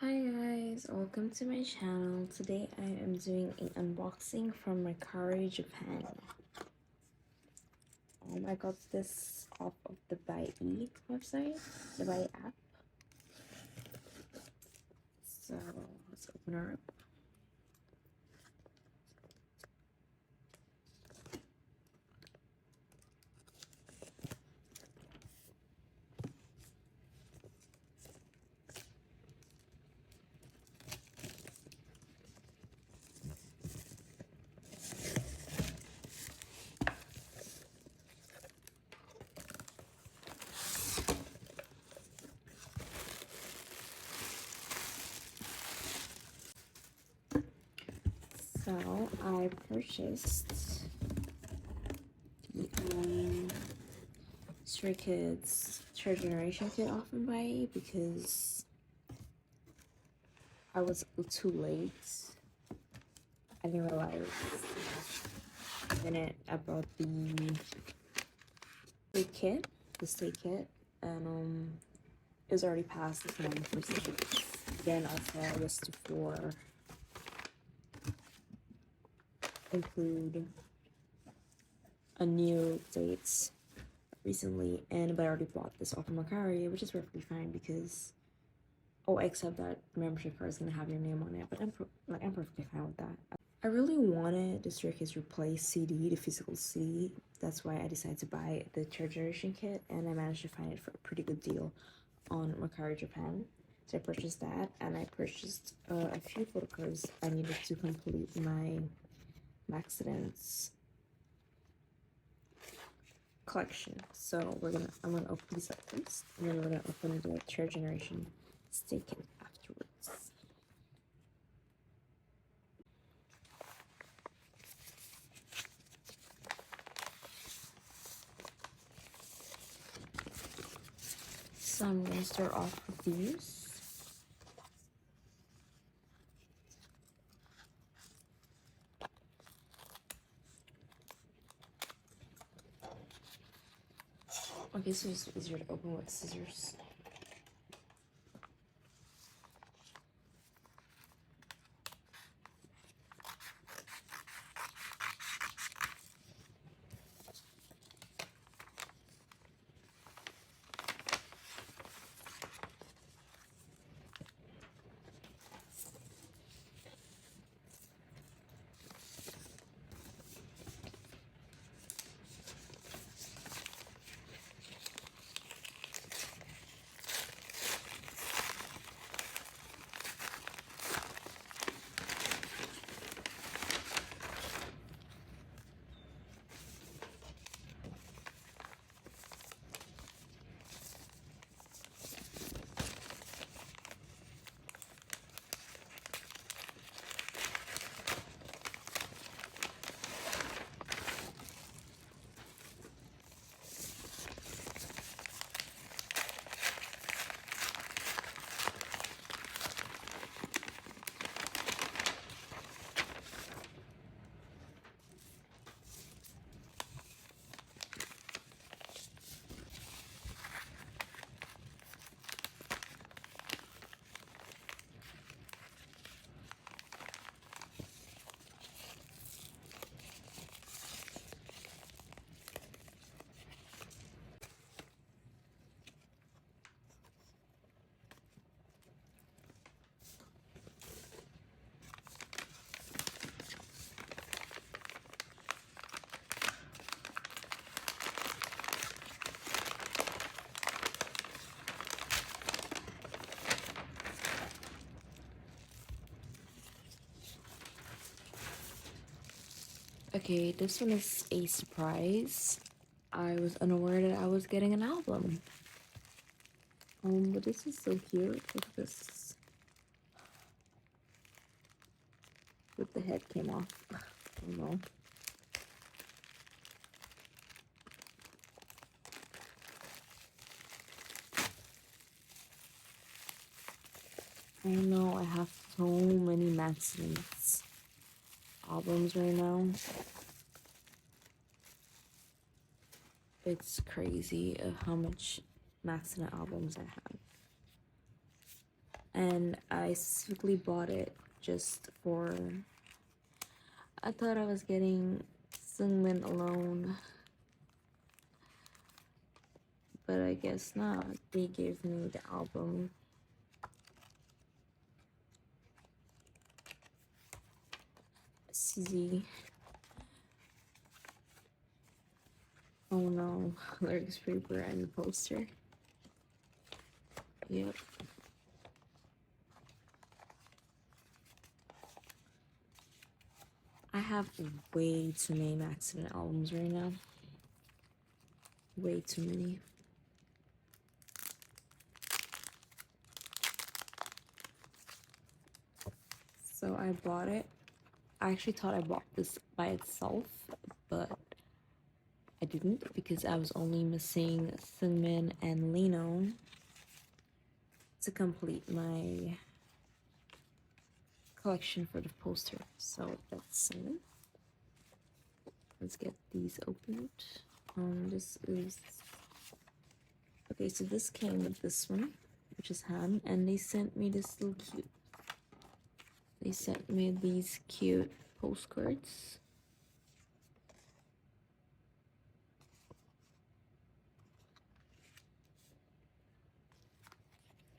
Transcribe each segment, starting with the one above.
Hi guys, welcome to my channel. Today I am doing an unboxing from Mercari, Japan. I got this off of the Buy website, the Buy app. So let's open her up. So I purchased the Stray Kids Third Generation kit off of Buy because I was too late. I didn't realize the minute I bought the stay kit, and it was already past the time for stages. Then also I was to include a new dates recently, but I already bought this off of Mercari, which is perfectly fine because except that membership card is gonna have your name on it, but I'm perfectly fine with that. I really wanted the Stray Kids replace CD, the physical CD. That's why I decided to buy the third generation kit, and I managed to find it for a pretty good deal on Mercari Japan. So I purchased that, and I purchased a few photocards I needed to complete my accidents collection. So I'm gonna open these up first, and then we're gonna open the third generation stay kit afterwards. So I'm gonna start off with these. Okay, so it's easier to open with scissors. Okay, this one is a surprise. I was unaware that I was getting an album. But this is so cute. Look at this. But the head came off. Oh no. I know I have so many Maxim's albums right now. It's crazy how much Maxina albums I have. and I specifically bought it just for, I thought I was getting Seungmin alone, but I guess not. They gave me the album. CZ. Oh no, lyrics paper and poster. Yep. I have way too many accident albums right now. Way too many. So I bought it. I actually thought I bought this by itself, but I didn't because I was only missing Seungmin and Lino to complete my collection for the poster. So that's it. Let's get these opened. This is okay. So this came with this one, which is Han, and they sent me this little cute. They sent me these cute postcards.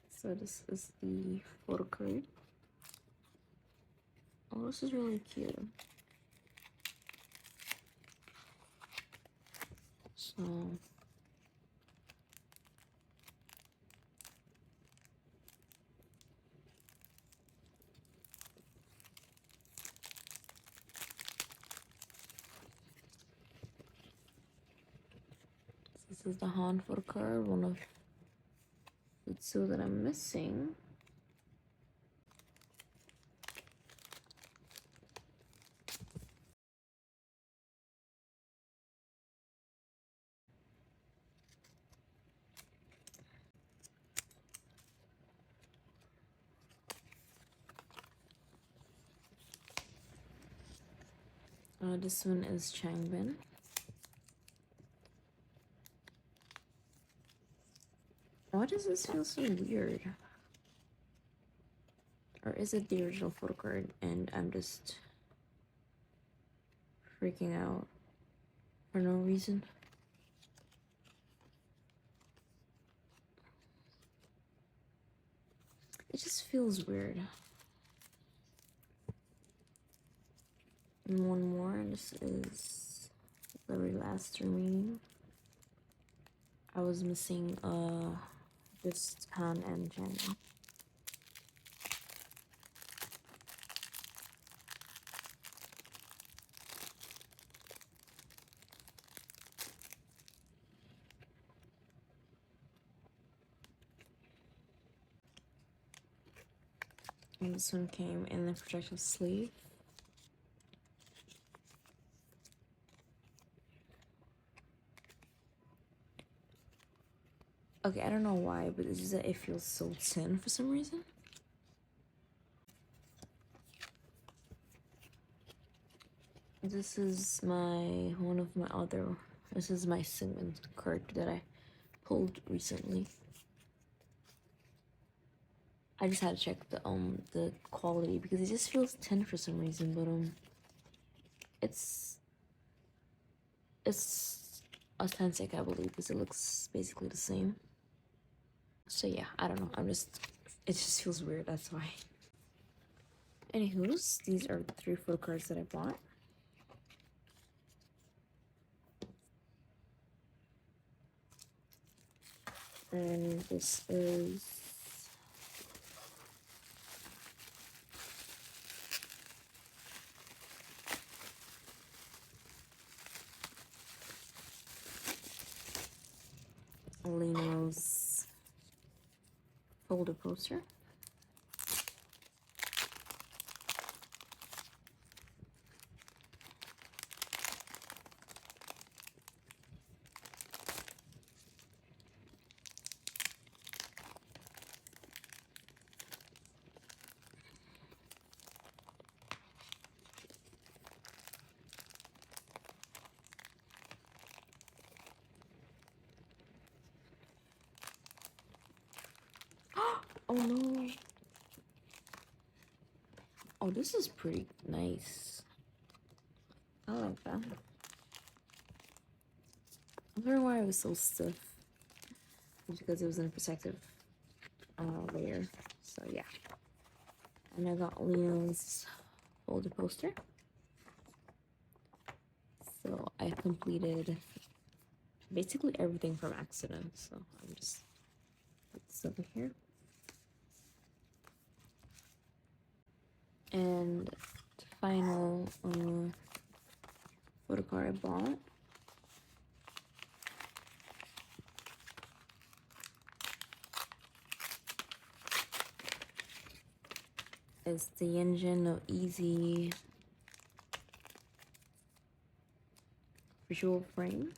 So this is the photo card. Oh, this is really cute. So this is the Han photo card, one of the two that I'm missing. This one is Changbin. Why does this feel so weird? Or is it the original photo card and I'm just freaking out for no reason? It just feels weird. And one more, this is the very last remaining. I was missing just Han and China. And this one came in the protective sleeve. Okay, I don't know why, but it's just that it feels so thin for some reason. This is this is my Seungmin card that I pulled recently. I just had to check the quality because it just feels thin for some reason, but it's authentic, I believe, because it looks basically the same. So yeah, I don't know. It just feels weird. That's why. Anywho's, these are the 3 photo cards that I bought. And this is Lino's folder poster. Oh no, Oh, this is pretty nice. I like that. I wonder why it was so stiff. It's because it was in a protective layer. So yeah. And I got Leo's folder poster. So I completed basically everything from accident. So I'm just put this over here. And the final photo card I bought is the Yinjin no Easy visual frame.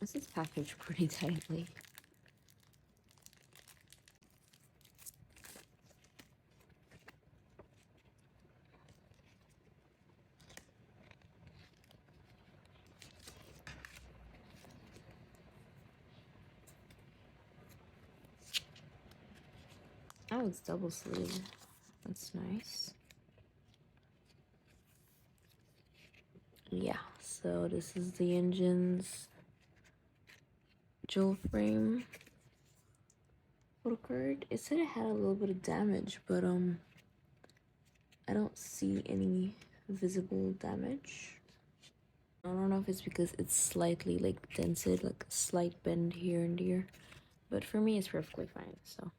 This is packaged pretty tightly. Oh, it's double sleeve. That's nice. Yeah, so this is the engine's jewel frame photo card. It said it had a little bit of damage, but I don't see any visible damage. I don't know if it's because it's slightly like dented, like a slight bend here and there, but for me it's perfectly fine. So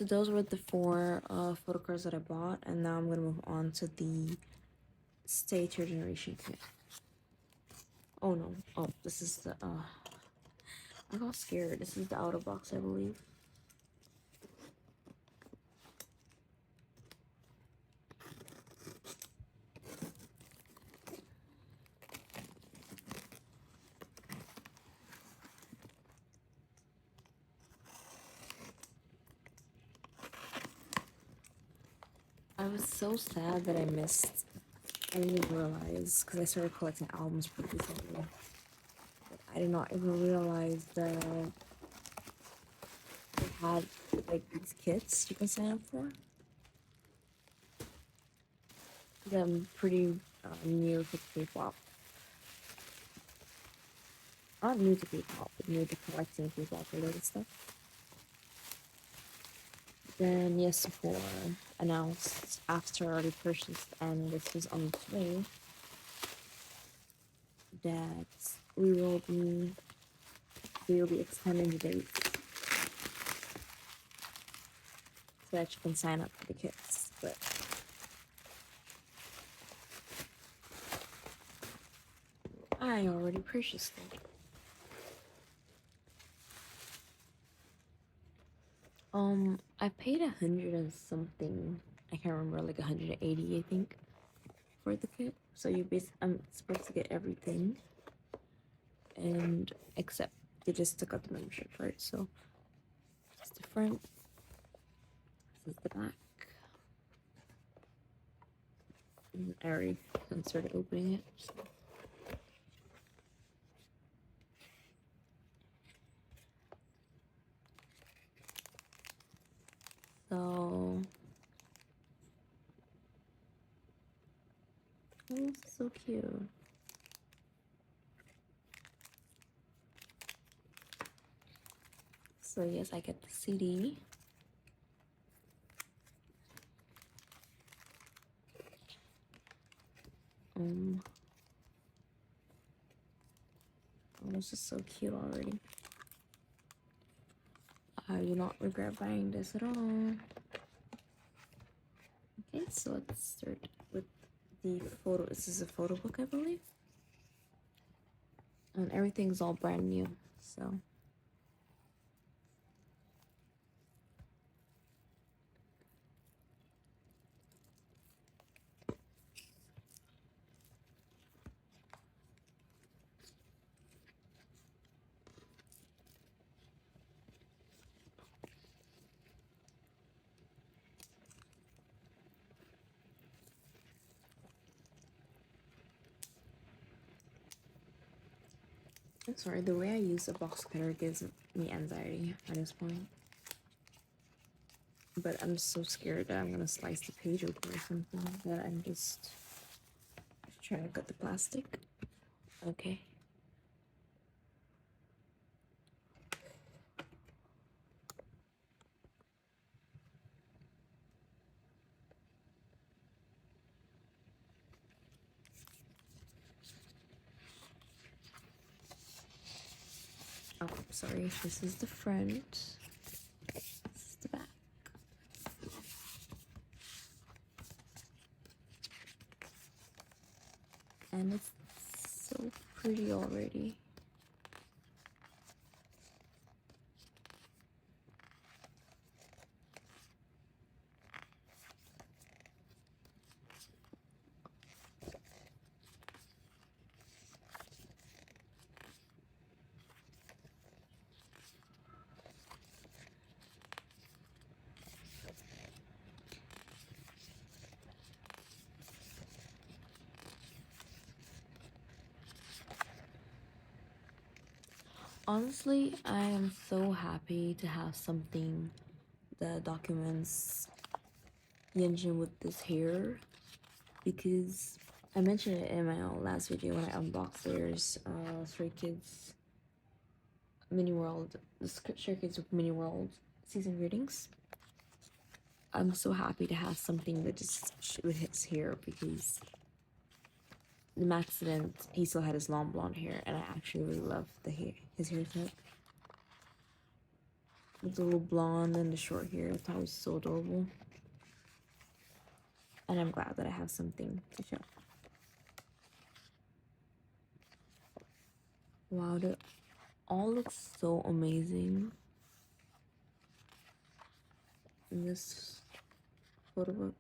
those were the 4 photo cards that I bought, and now I'm gonna move on to the Stay Third Generation kit. Oh no! Oh, this is the I got scared. This is the outer box, I believe. I was so sad that I missed. I didn't realize because I started collecting albums pretty recently. I did not even realize that they had like these kits you can sign up for. I'm pretty new to K-pop. Not new to K-pop, but new to collecting K-pop related stuff. Then yes, Sephora announced after I already purchased, and this was on its way, that we will be extending the dates so that you can sign up for the kits. But I already purchased them. I paid 100 and something. I can't remember, like 180, I think, for the kit. So I'm supposed to get everything, and except they just took out the membership part. So it's different. This is the back. And I already started opening it. So. Oh, this is so cute. So yes, I get the CD. Oh, this is so cute already. I do not regret buying this at all. Okay, so let's start with the photo. This is a photo book, I believe. And everything's all brand new, so. Sorry, the way I use a box cutter gives me anxiety at this point. But I'm so scared that I'm gonna slice the page open or something that I'm just trying to cut the plastic. Okay. Oh, sorry. This is the front. This is the back. And it's so pretty already. Honestly, I am so happy to have something that documents Yunjin with this hair, because I mentioned it in my last video when I unboxed theirs Stray Kids Mini World, the Stray Kids with Mini World season greetings. I'm so happy to have something that just with his hair, because the accident he still had his long blonde hair, and I actually really love the hair, his haircut. With the little blonde and the short hair, I thought it was so adorable. And I'm glad that I have something to show. Wow, they all look so amazing in this photo book.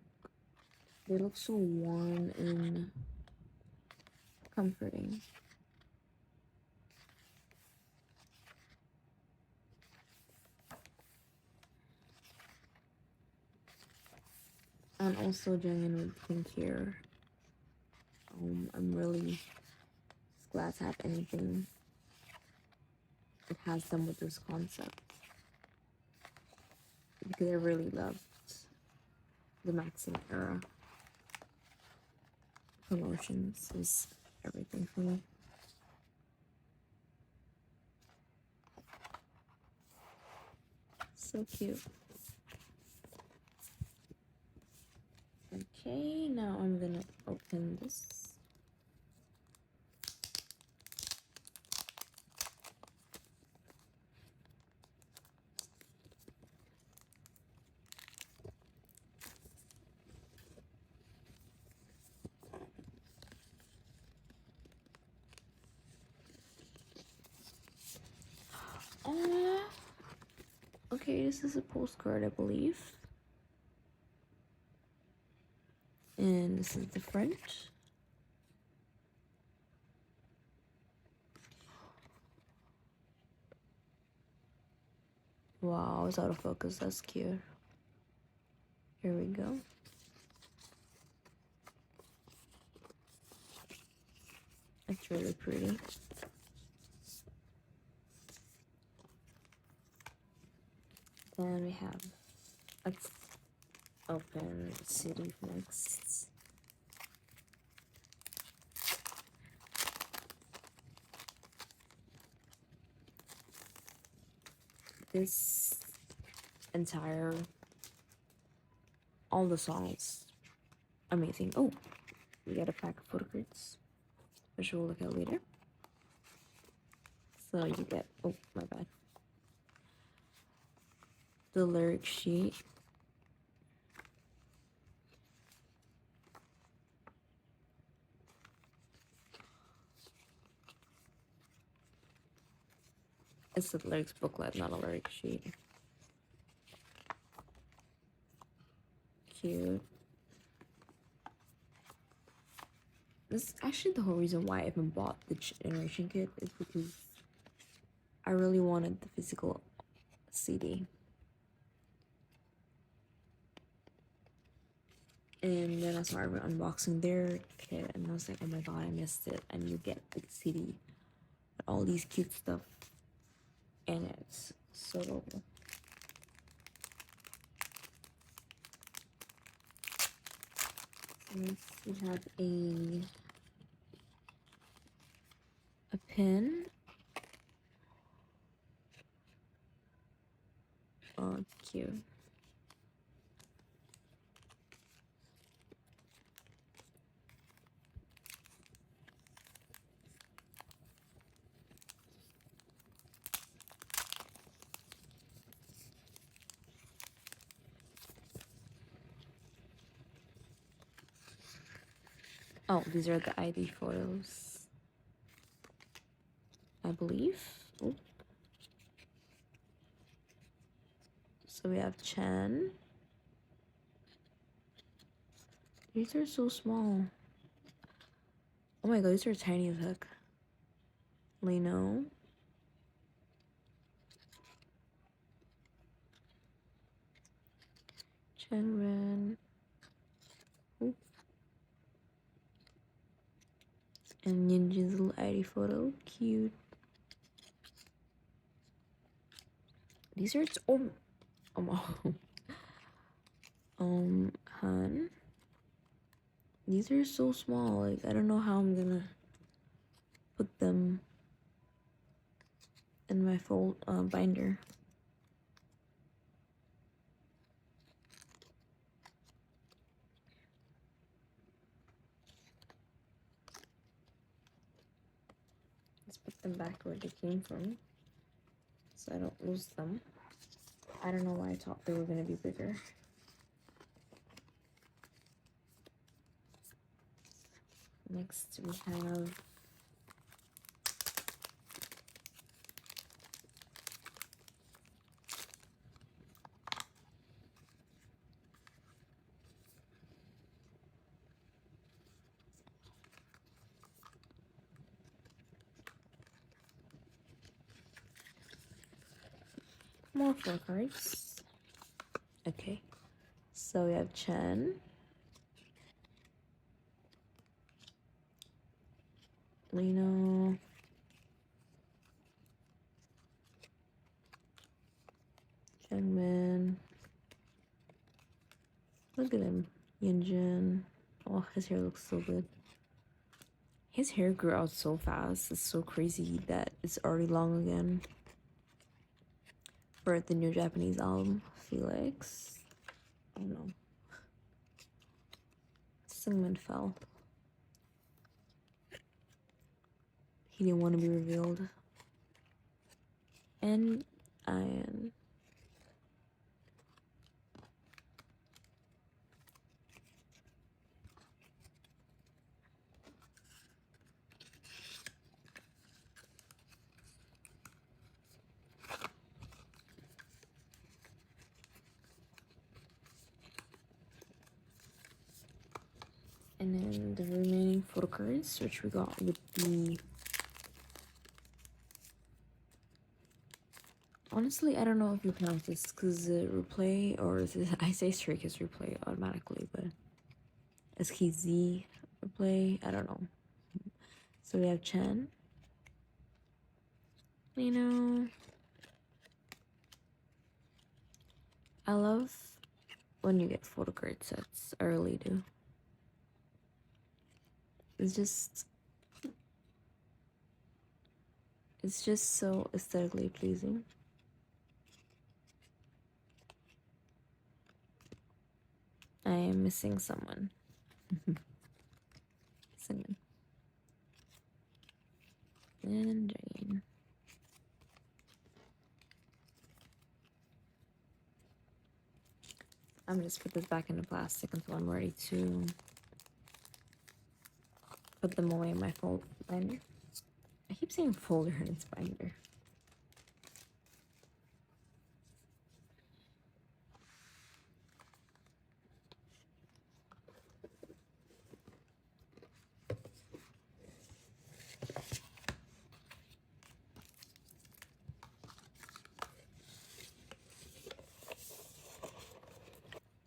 They look so warm and comforting. And also Jungin with pink hair. I'm really just glad to have anything that has them with this concept, because I really loved the Maxim era. Promotions is everything for me. So cute. Okay, now I'm gonna open this. Okay, this is a postcard, I believe. And this is the front. Wow, it's out of focus. That's cute. Here we go. It's really pretty. Then we have, let's open CD next. This entire, all the songs, amazing. Oh, we got a pack of photocards, which we'll look at later. So you get, oh my bad, the lyric sheet. It's a lyrics booklet, not a lyric sheet. Cute. This is actually the whole reason why I even bought the Generation Kit, is because I really wanted the physical CD. And then I started unboxing their kit, and I was like, oh my god, I missed it. And you get the CD all these cute stuff in it. So adorable. We have a pin. Oh, it's cute. Oh, these are the ID photos, I believe. Oh. So we have Chen. These are so small. Oh my god, these are tiny as heck. Lino. Chen Ren. Ooh. And Yinjin's little ID photo. Cute. These are Han. These are so small. Like, I don't know how I'm gonna put them in my binder. Let's put them back where they came from, so I don't lose them. I don't know why I thought they were gonna be bigger. Next we have more Photocards. Okay, so we have Chen, Lino, Chengmin. Look at him, Yinjin. Oh, his hair looks so good. His hair grew out so fast. It's so crazy that it's already long again. For the new Japanese album, Felix. Oh no. Singman fell. He didn't want to be revealed. And Ian. And then the remaining photo cards, which we got with the... Honestly, I don't know if you pronounce this because replay, or is it... I say straight because replay automatically, but... Is he Z replay? I don't know. So we have Chen. You know... I love when you get photo card sets. I really do. It's just so aesthetically pleasing. I am missing someone. Someone. And Jane. I'm gonna just put this back into plastic until I'm ready to put them away in my binder. I keep saying folder and it's binder.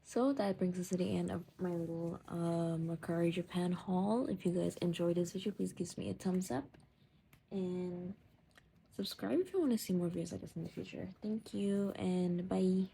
So that brings us to the end of my little Mercari Japan haul. If you guys enjoyed this video, please give me a thumbs up. And subscribe if you want to see more videos like this in the future. Thank you, and bye.